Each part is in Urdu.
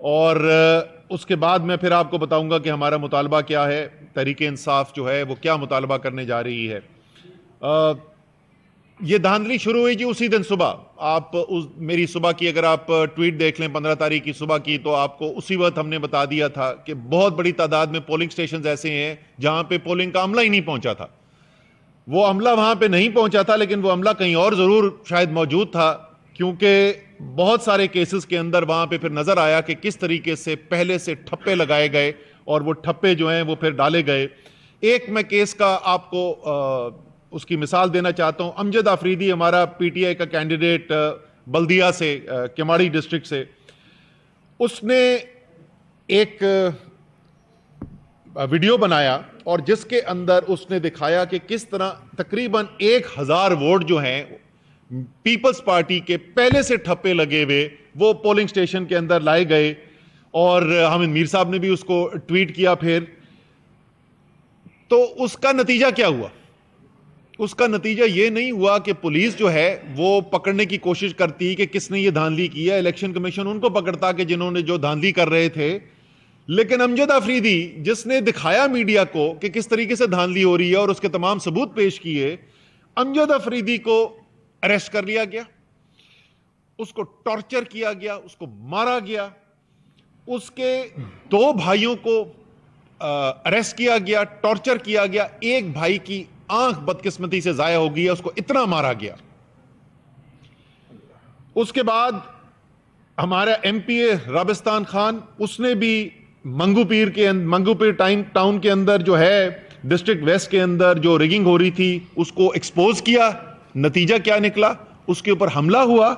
اور اس کے بعد میں پھر آپ کو بتاؤں گا کہ ہمارا مطالبہ کیا ہے. تحریک انصاف جو ہے وہ کیا مطالبہ کرنے جا رہی ہے. یہ دھاندلی شروع ہوئی جی اسی دن صبح. آپ میری صبح کی اگر آپ ٹویٹ دیکھ لیں 15 تاریخ کی صبح کی, تو آپ کو اسی وقت ہم نے بتا دیا تھا کہ بہت بڑی تعداد میں پولنگ سٹیشنز ایسے ہیں جہاں پہ پولنگ کا عملہ ہی نہیں پہنچا تھا. وہ عملہ وہاں پہ نہیں پہنچا تھا, لیکن وہ عملہ کہیں اور ضرور شاید موجود تھا, کیونکہ بہت سارے کیسز کے اندر وہاں پہ پھر نظر آیا کہ کس طریقے سے پہلے سے ٹھپے لگائے گئے اور وہ ٹھپے جو ہیں وہ پھر ڈالے گئے. ایک میں کیس کا آپ کو اس کی مثال دینا چاہتا ہوں. امجد آفریدی ہمارا پی ٹی آئی کا کینڈیڈیٹ بلدیہ سے, کیماڑی ڈسٹرکٹ سے, اس نے ایک ویڈیو بنایا اور جس کے اندر اس نے دکھایا کہ کس طرح تقریباً 1000 ووٹ جو ہیں پیپلز پارٹی کے پہلے سے ٹھپے لگے ہوئے وہ پولنگ سٹیشن کے اندر لائے گئے. اور حامد میر صاحب نے بھی اس کو ٹویٹ کیا. پھر تو اس کا نتیجہ کیا ہوا؟ اس کا نتیجہ یہ نہیں ہوا کہ پولیس جو ہے وہ پکڑنے کی کوشش کرتی کہ کس نے یہ دھاندلی کی ہے, الیکشن کمیشن ان کو پکڑتا کہ جنہوں نے جو دھاندلی کر رہے تھے. لیکن امجد آفریدی جس نے دکھایا میڈیا کو کہ کس طریقے سے دھاندلی ہو رہی ہے اور اس کے تمام ثبوت پیش کیے, امجد آفریدی کو اریسٹ کر لیا گیا, اس کو ٹارچر کیا گیا, اس کو مارا گیا, اس کے 2 بھائیوں کو اریسٹ کیا گیا, ٹارچر کیا گیا. ایک بھائی کی آنکھ بدقسمتی سے ضائع ہو گئی, اس کو اتنا مارا گیا. اس کے بعد ہمارا ایم پی اے رابستان خان, اس نے بھی منگو پیر ٹاؤن کے اندر جو ہے ڈسٹرکٹ ویسٹ کے اندر جو ریگنگ ہو رہی تھی اس کو ایکسپوز کیا. نتیجہ کیا نکلا؟ اس کے اوپر حملہ ہوا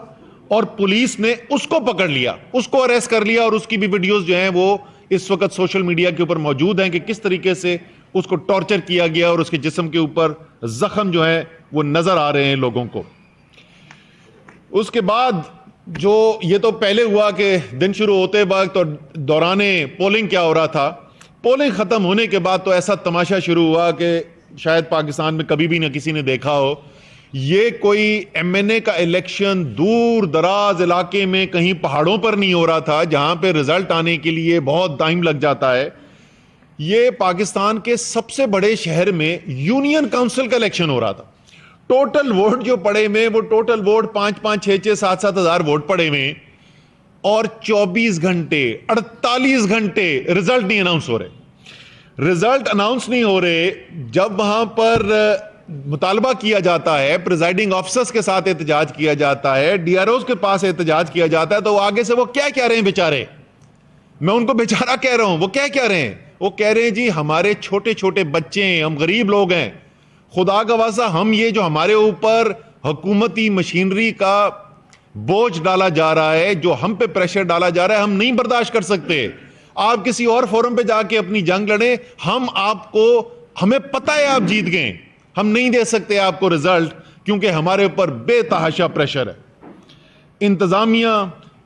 اور پولیس نے اس کو پکڑ لیا, اس کو اریسٹ کر لیا. اور اس کی بھی ویڈیوز جو ہیں وہ اس وقت سوشل میڈیا کے اوپر موجود ہیں کہ کس طریقے سے اس کو ٹارچر کیا گیا اور اس کے جسم کے اوپر زخم جو ہیں وہ نظر آ رہے ہیں لوگوں کو. اس کے بعد جو یہ تو پہلے ہوا کہ دن شروع ہوتے وقت اور دوران پولنگ کیا ہو رہا تھا, پولنگ ختم ہونے کے بعد تو ایسا تماشا شروع ہوا کہ شاید پاکستان میں کبھی بھی نہ کسی نے دیکھا ہو. یہ کوئی ایم این اے کا الیکشن دور دراز علاقے میں کہیں پہاڑوں پر نہیں ہو رہا تھا جہاں پہ رزلٹ آنے کے لیے بہت ٹائم لگ جاتا ہے. یہ پاکستان کے سب سے بڑے شہر میں یونین کاؤنسل کا الیکشن ہو رہا تھا. ٹوٹل ووٹ جو پڑے ہوئے وہ ٹوٹل ووٹ 5-5, 6-6, 7-7 ہزار ووٹ پڑے ہوئے, اور 24 گھنٹے 48 گھنٹے رزلٹ نہیں اناؤنس ہو رہے. رزلٹ اناؤنس نہیں ہو رہے. جب وہاں پر مطالبہ کیا جاتا ہے, پریزائڈنگ آفیسرز کے ساتھ احتجاج کیا جاتا ہے, ڈی آر اوز کے پاس احتجاج کیا جاتا ہے, تو وہ آگے سے وہ کیا کہہ رہے ہیں بیچارے, میں ان کو بیچارہ کہہ رہا ہوں, وہ کیا کہہ رہے ہیں؟ وہ کہہ رہے ہیں جی ہمارے چھوٹے چھوٹے بچے ہیں, ہم غریب لوگ ہیں, خدا کا واسطہ ہم یہ جو ہمارے اوپر حکومتی مشینری کا بوجھ ڈالا جا رہا ہے, جو ہم پہ پریشر ڈالا جا رہا ہے, ہم نہیں برداشت کر سکتے. آپ کسی اور فورم پہ جا کے اپنی جنگ لڑیں, ہمیں پتہ ہے آپ جیت گئے, ہم نہیں دے سکتے آپ کو رزلٹ کیونکہ ہمارے اوپر بے تحاشا پریشر ہے. انتظامیہ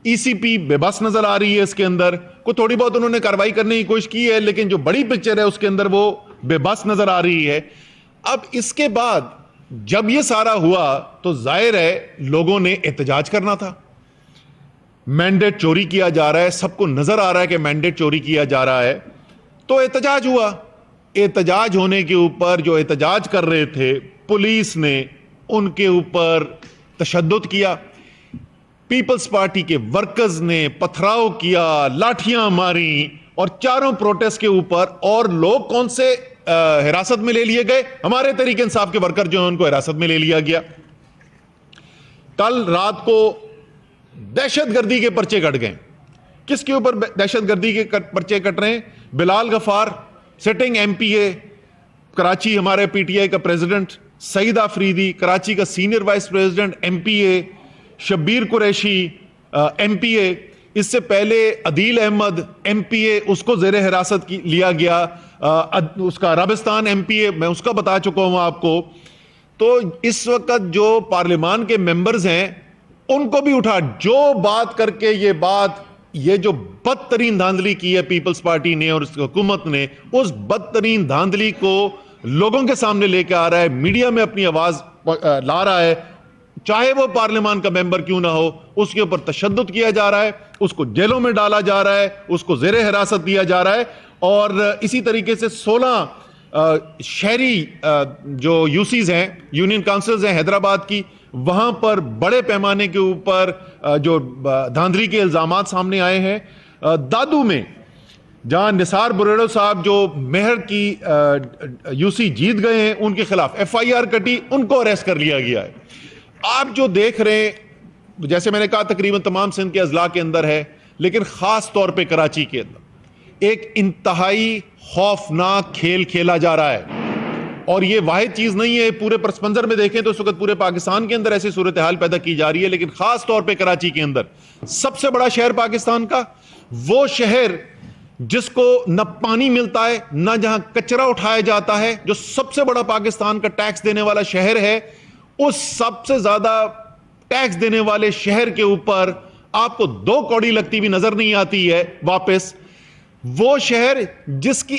ای سی پی بے بس نظر آ رہی ہے. اس کے اندر کوئی تھوڑی بہت انہوں نے کارروائی کرنے کی کوشش کی ہے, لیکن جو بڑی پکچر ہے اس کے اندر وہ بے بس نظر آ رہی ہے. اب اس کے بعد جب یہ سارا ہوا تو ظاہر ہے لوگوں نے احتجاج کرنا تھا. مینڈیٹ چوری کیا جا رہا ہے, سب کو نظر آ رہا ہے کہ مینڈیٹ چوری کیا جا رہا ہے, تو احتجاج ہوا. احتجاج ہونے کے اوپر جو احتجاج کر رہے تھے, پولیس نے ان کے اوپر تشدد کیا. پیپلز پارٹی کے ورکرز نے پتھراؤ کیا, لاٹھیاں ماری, اور چاروں پروٹیسٹ کے اوپر, اور لوگ کون سے حراست میں لے لیے گئے؟ ہمارے تحریک انصاف کے ورکر جو ہیں ان کو حراست میں لے لیا گیا. کل رات کو دہشت گردی کے پرچے کٹ گئے. کس کے اوپر دہشت گردی کے پرچے کٹ رہے ہیں؟ بلال غفار سٹنگ ایم پی اے کراچی, ہمارے پی ٹی آئی کا پریزیڈنٹ, سعید آفریدی کراچی کا senior vice president M P A, Shabbir Qureshi M P A, اس سے پہلے عدیل احمد ایم پی اے, اس کو زیر حراست لیا گیا. اس کا رابستان ایم پی اے میں اس کا بتا چکا ہوں آپ کو. تو اس وقت جو پارلیمان کے ممبرز ہیں ان کو بھی اٹھا, جو بات کر کے یہ جو بدترین دھاندلی کی ہے پیپلز پارٹی نے اور اس حکومت نے, اس بدترین دھاندلی کو لوگوں کے سامنے لے کے آ رہا ہے, میڈیا میں اپنی آواز لا رہا ہے. چاہے وہ پارلیمان کا ممبر کیوں نہ ہو، اس کے اوپر تشدد کیا جا رہا ہے، اس کو جیلوں میں ڈالا جا رہا ہے، اس کو زیر حراست دیا جا رہا ہے. اور اسی طریقے سے 16 شہری جو یوسیز ہیں، یونین کاؤنسلز ہیں حیدرآباد کی، وہاں پر بڑے پیمانے کے اوپر جو دھاندلی کے الزامات سامنے آئے ہیں. دادو میں جہاں نثار بریڑو صاحب جو مہر کی یوسی جیت گئے ہیں، ان کے خلاف ایف آئی آر کٹی، ان کو اریسٹ کر لیا گیا ہے. آپ جو دیکھ رہے ہیں، جیسے میں نے کہا تقریباً تمام سندھ کے اضلاع کے اندر ہے، لیکن خاص طور پہ کراچی کے اندر ایک انتہائی خوفناک کھیل کھیلا جا رہا ہے. اور یہ واحد چیز نہیں ہے، پورے پس منظر میں دیکھیں تو اس وقت پورے پاکستان کے اندر ایسی صورتحال پیدا کی جا رہی ہے، لیکن خاص طور پہ کراچی کے اندر سب سے بڑا شہر پاکستان کا، وہ شہر جس کو نہ پانی ملتا ہے، نہ جہاں کچرا اٹھایا جاتا ہے، جو سب سے بڑا پاکستان کا ٹیکس دینے والا شہر ہے، اس سب سے زیادہ ٹیکس دینے والے شہر کے اوپر آپ کو 2 کوڑی لگتی بھی نظر نہیں آتی ہے واپس. وہ شہر جس کی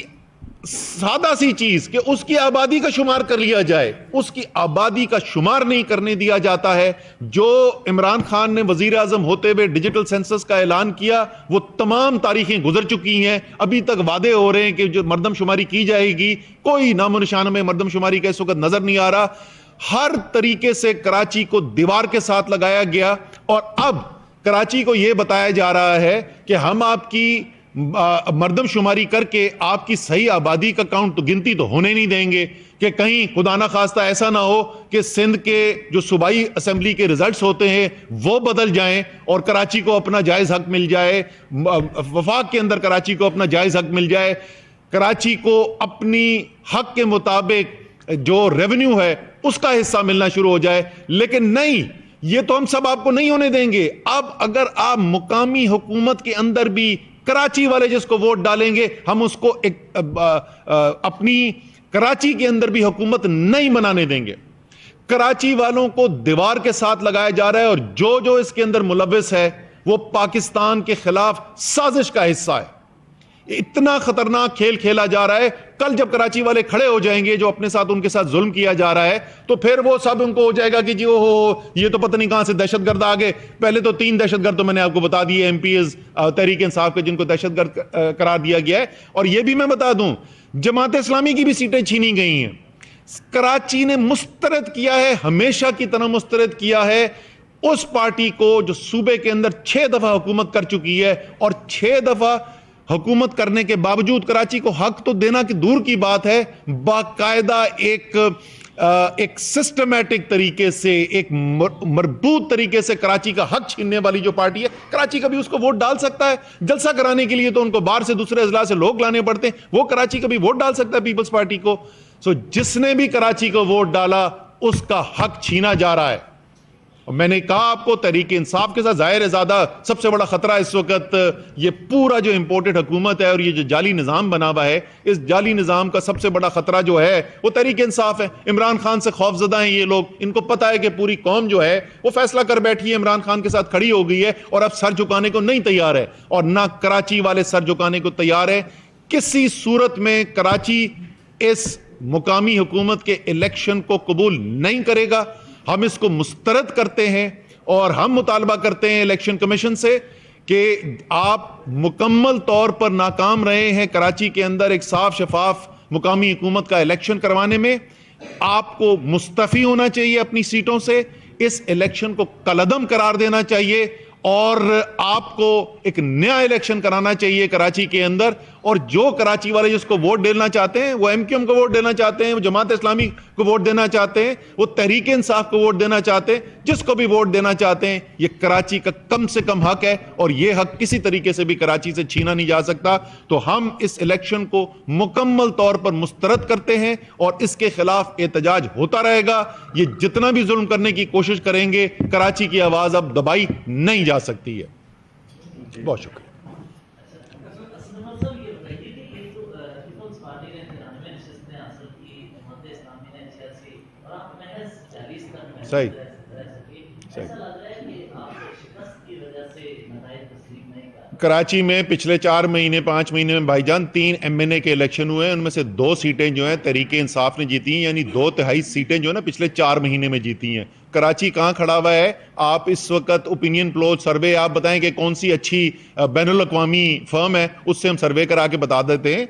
سادہ سی چیز کہ اس کی آبادی کا شمار کر لیا جائے، اس کی آبادی کا شمار نہیں کرنے دیا جاتا ہے. جو عمران خان نے وزیر اعظم ہوتے ہوئے ڈیجیٹل سینسس کا اعلان کیا، وہ تمام تاریخیں گزر چکی ہیں، ابھی تک وعدے ہو رہے ہیں کہ جو مردم شماری کی جائے گی، کوئی نام و نشان میں مردم شماری کا اس وقت نظر نہیں آ رہا. ہر طریقے سے کراچی کو دیوار کے ساتھ لگایا گیا، اور اب کراچی کو یہ بتایا جا رہا ہے کہ ہم آپ کی مردم شماری کر کے آپ کی صحیح آبادی کا کاؤنٹ تو گنتی تو ہونے نہیں دیں گے، کہ کہیں خدا نہ خواستہ ایسا نہ ہو کہ سندھ کے جو صوبائی اسمبلی کے ریزلٹس ہوتے ہیں وہ بدل جائیں اور کراچی کو اپنا جائز حق مل جائے، وفاق کے اندر کراچی کو اپنا جائز حق مل جائے، کراچی کو اپنی حق کے مطابق جو ریونیو ہے اس کا حصہ ملنا شروع ہو جائے. لیکن نہیں، یہ تو ہم سب آپ کو نہیں ہونے دیں گے. اب اگر آپ مقامی حکومت کے اندر بھی کراچی والے جس کو ووٹ ڈالیں گے، ہم اس کو اپنی کراچی کے اندر بھی حکومت نہیں بنانے دیں گے. کراچی والوں کو دیوار کے ساتھ لگایا جا رہا ہے، اور جو اس کے اندر ملوث ہے وہ پاکستان کے خلاف سازش کا حصہ ہے. اتنا خطرناک کھیل کھیلا جا رہا ہے. کل جب کراچی والے کھڑے ہو جائیں گے جو اپنے ساتھ ان کے ساتھ ظلم کیا جا رہا ہے، تو پھر وہ سب ان کو ہو جائے گا کہ جی یہ تو پتہ نہیں کہاں سے دہشت گرد آگے. پہلے تو 3 دہشت گرد تو میں نے آپ کو بتا دیے M P as Tehreek Insaf کے، جن کو دہشت گرد قرار دیا گیا ہے. اور یہ بھی میں بتا دوں، جماعت اسلامی کی بھی سیٹیں چھینی گئی ہیں. کراچی نے مسترد کیا ہے، ہمیشہ کی طرح مسترد کیا ہے اس پارٹی کو جو صوبے کے اندر 6 دفعہ حکومت کر چکی ہے، اور 6 دفعہ حکومت کرنے کے باوجود کراچی کو حق تو دینا کہ دور کی بات ہے، باقاعدہ ایک سسٹمیٹک طریقے سے، ایک مربوط طریقے سے کراچی کا حق چھیننے والی جو پارٹی ہے. کراچی کا بھی اس کو ووٹ ڈال سکتا ہے. جلسہ کرانے کے لیے تو ان کو باہر سے دوسرے اضلاع سے لوگ لانے پڑتے ہیں، وہ کراچی کا بھی ووٹ ڈال سکتا ہے پیپلز پارٹی کو. جس نے بھی کراچی کو ووٹ ڈالا اس کا حق چھینا جا رہا ہے. اور میں نے کہا آپ کو، تحریک انصاف کے ساتھ ظاہر ہے زیادہ سب سے بڑا خطرہ اس وقت یہ پورا جو امپورٹڈ حکومت ہے اور یہ جو جعلی نظام بنا ہوا ہے، اس جعلی نظام کا سب سے بڑا خطرہ جو ہے وہ تحریک انصاف ہے. عمران خان سے خوف زدہ ہیں یہ لوگ. ان کو پتا ہے کہ پوری قوم جو ہے وہ فیصلہ کر بیٹھی ہے، عمران خان کے ساتھ کھڑی ہو گئی ہے، اور اب سر جھکانے کو نہیں تیار ہے، اور نہ کراچی والے سر جھکانے کو تیار ہے. کسی صورت میں کراچی اس مقامی حکومت کے الیکشن کو قبول نہیں کرے گا. ہم اس کو مسترد کرتے ہیں، اور ہم مطالبہ کرتے ہیں الیکشن کمیشن سے کہ آپ مکمل طور پر ناکام رہے ہیں کراچی کے اندر ایک صاف شفاف مقامی حکومت کا الیکشن کروانے میں. آپ کو مستعفی ہونا چاہیے اپنی سیٹوں سے، اس الیکشن کو کالعدم قرار دینا چاہیے، اور آپ کو ایک نیا الیکشن کرانا چاہیے کراچی کے اندر. اور جو کراچی والے جس کو ووٹ دینا چاہتے ہیں، وہ ایم کیو ایم کو ووٹ دینا چاہتے ہیں، وہ جماعت اسلامی کو ووٹ دینا چاہتے ہیں، وہ تحریک انصاف کو ووٹ دینا چاہتے ہیں، جس کو بھی ووٹ دینا چاہتے ہیں، یہ کراچی کا کم سے کم حق ہے، اور یہ حق کسی طریقے سے بھی کراچی سے چھینا نہیں جا سکتا. تو ہم اس الیکشن کو مکمل طور پر مسترد کرتے ہیں، اور اس کے خلاف احتجاج ہوتا رہے گا. یہ جتنا بھی ظلم کرنے کی کوشش کریں گے، کراچی کی آواز اب دبائی نہیں جا سکتی ہے. بہت شکریہ. صحیح. کراچی میں پچھلے 4 مہینے 5 مہینے میں بھائی جان 3 ایم این اے کے الیکشن ہوئے ہیں، ان میں سے 2 سیٹیں جو ہیں تحریک انصاف نے جیتی ہیں، یعنی 2/3 سیٹیں جو ہے نا پچھلے 4 مہینے میں جیتی ہیں. کراچی کہاں کھڑا ہوا ہے. آپ اس وقت اوپینین پول سروے آپ بتائیں کہ کون سی اچھی بین الاقوامی فرم ہے, اس سے ہم سروے کرا کے بتا دیتے ہیں.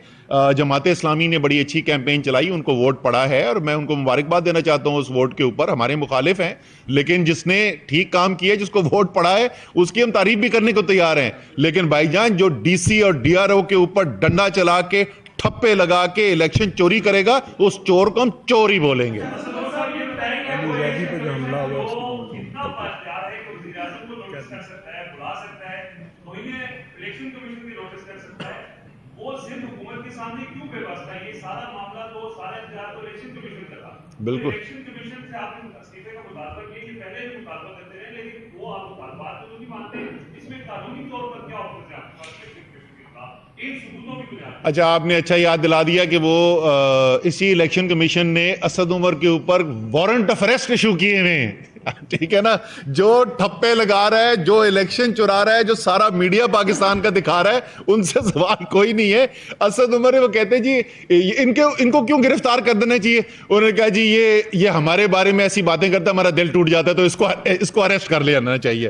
جماعت اسلامی نے بڑی اچھی کیمپین چلائی, ان کو ووٹ پڑا ہے اور میں ان کو مبارکباد دینا چاہتا ہوں اس ووٹ کے اوپر. ہمارے مخالف ہیں لیکن جس نے ٹھیک کام کیا, جس کو ووٹ پڑا ہے, اس کی ہم تعریف بھی کرنے کو تیار ہیں. لیکن بھائی جان جو ڈی سی اور ڈی آر او کے اوپر ڈنڈا چلا کے ٹھپے لگا کے الیکشن چوری کرے گا, اس چور کو ہم چور ہی بولیں گے. آزادی پہ جو حملہ ہوا اس کے بارے میں بالکل اچھا, آپ نے اچھا یاد دلا دیا کہ وہ اسی الیکشن کمیشن نے اسد عمر کے اوپر وارنٹ آف اریسٹ ایشو کیے ہیں. ٹھیک ہے نا, جو ٹھپے لگا رہا ہے, جو الیکشن چرا رہا ہے, جو سارا میڈیا پاکستان کا دکھا رہا ہے, ان سے سوال کوئی نہیں ہے. اسد عمر وہ کہتے جی ان کو کیوں گرفتار کر دینا چاہیے. انہوں نے کہا جی یہ ہمارے بارے میں ایسی باتیں کرتا ہے, ہمارا دل ٹوٹ جاتا ہے, تو اس کو اریسٹ کر لینا چاہیے.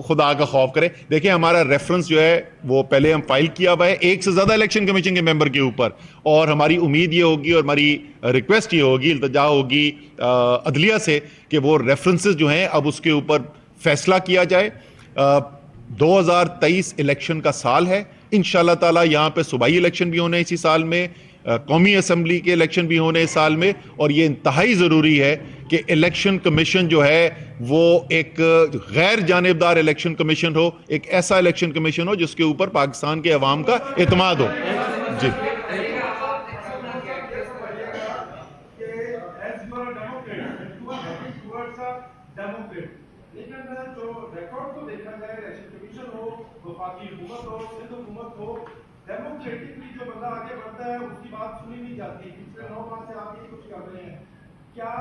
خدا کا خوف کرے. دیکھیں ہمارا ریفرنس جو ہے وہ پہلے ہم فائل کیا ہوا ہے 1 سے زیادہ الیکشن کمیشن کے ممبر کے اوپر, اور ہماری امید یہ ہوگی اور ہماری ریکویسٹ یہ ہوگی, التجا ہوگی عدلیہ سے کہ وہ ریفرنسز جو ہیں اب اس کے اوپر فیصلہ کیا جائے. 2023 الیکشن کا سال ہے, انشاءاللہ تعالی یہاں پہ صوبائی الیکشن بھی ہونے اسی سال میں, قومی اسمبلی کے الیکشن بھی ہونے اس سال میں, اور یہ انتہائی ضروری ہے کہ الیکشن کمیشن جو ہے وہ ایک غیر جانبدار الیکشن کمیشن ہو, ایک ایسا الیکشن کمیشن ہو جس کے اوپر پاکستان کے عوام کا اعتماد ہو. جی ڈیموکریٹکلی جو بندہ آگے بڑھتا ہے اس کی بات سنی نہیں جاتی. پچھلے 9 ماہ سے آپ یہ کچھ کر رہے ہیں, کیا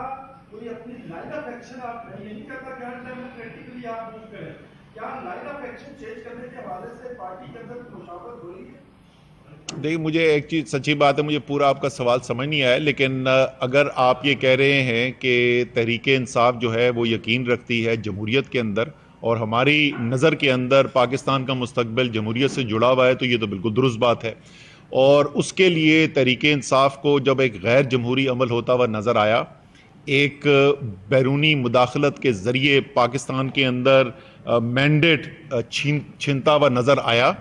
کوئی اپنی لائن آف ایکشن, آپ یہ نہیں کہتا کہ ہر ڈیموکریٹکلی آپ موو کریں, کیا لائن آف ایکشن چینج کرنے کے حوالے سے پارٹی کے اندر مشاورت ہو رہی ہے؟ دیکھیے مجھے ایک چیز سچی بات ہے, مجھے پورا آپ کا سوال سمجھ نہیں آیا, لیکن اگر آپ یہ کہہ رہے ہیں کہ تحریک انصاف جو ہے وہ یقین رکھتی ہے جمہوریت کے اندر, اور ہماری نظر کے اندر پاکستان کا مستقبل جمہوریت سے جڑا ہوا ہے, تو یہ تو بالکل درست بات ہے. اور اس کے لیے تحریک انصاف کو جب ایک غیر جمہوری عمل ہوتا ہوا نظر آیا, ایک بیرونی مداخلت کے ذریعے پاکستان کے اندر مینڈیٹ چھینتا ہوا نظر آیا,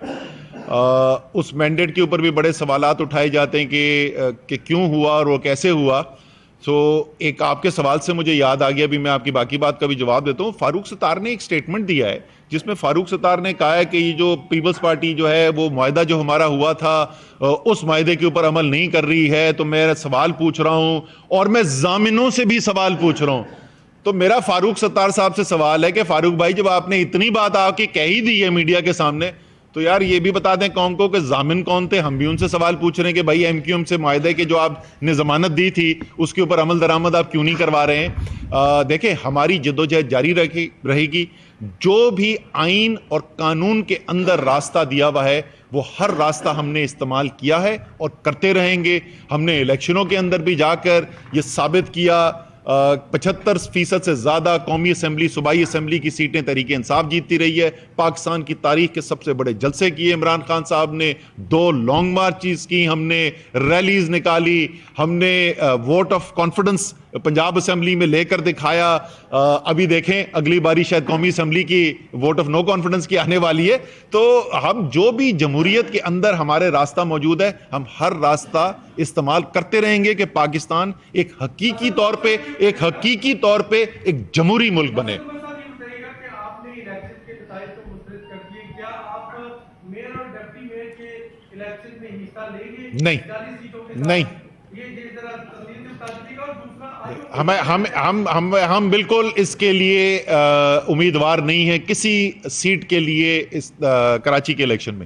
اس مینڈیٹ کے اوپر بھی بڑے سوالات اٹھائے جاتے ہیں کہ کیوں ہوا اور وہ کیسے ہوا. سو ایک آپ کے سوال سے مجھے یاد آ گیا, بھی میں آپ کی باقی بات کا بھی جواب دیتا ہوں. فاروق ستار نے ایک سٹیٹمنٹ دیا ہے جس میں فاروق ستار نے کہا ہے کہ یہ جو پیپلز پارٹی جو ہے وہ معاہدہ جو ہمارا ہوا تھا اس معاہدے کے اوپر عمل نہیں کر رہی ہے. تو میں سوال پوچھ رہا ہوں اور میں ضامنوں سے بھی سوال پوچھ رہا ہوں. تو میرا فاروق ستار صاحب سے سوال ہے کہ فاروق بھائی جب آپ نے اتنی بات آ کے کہہ ہی دی ہے میڈیا کے سامنے, تو یار یہ بھی بتا دیں قوم کو کہ ضامن کون تھے. ہم بھی ان سے سوال پوچھ رہے ہیں کہ بھائی ایم کیو ایم سے معاہدے کے جو آپ نے ضمانت دی تھی اس کے اوپر عمل درآمد آپ کیوں نہیں کروا رہے ہیں. دیکھیں ہماری جدوجہد جاری رہے گی. جو بھی آئین اور قانون کے اندر راستہ دیا ہوا ہے وہ ہر راستہ ہم نے استعمال کیا ہے اور کرتے رہیں گے. ہم نے الیکشنوں کے اندر بھی جا کر یہ ثابت کیا, 75% سے زیادہ قومی اسمبلی صوبائی اسمبلی کی سیٹیں تحریک انصاف جیتتی رہی ہے. پاکستان کی تاریخ کے سب سے بڑے جلسے کیے عمران خان صاحب نے, 2 لانگ مارچز کی, ہم نے ریلیز نکالی, ہم نے vote of confidence Punjab assembly میں لے کر دکھایا. ابھی دیکھیں اگلی باری شاید قومی اسمبلی کی ووٹ آف نو کانفیڈنس کی آنے والی ہے. تو ہم جو بھی جمہوریت کے اندر ہمارے راستہ موجود ہے ہم ہر راستہ استعمال کرتے رہیں گے کہ پاکستان ایک حقیقی طور پہ ایک جمہوری ملک بنے. نہیں ہم بالکل اس کے لیے امیدوار نہیں ہیں کسی سیٹ کے لیے اس کراچی کے الیکشن میں.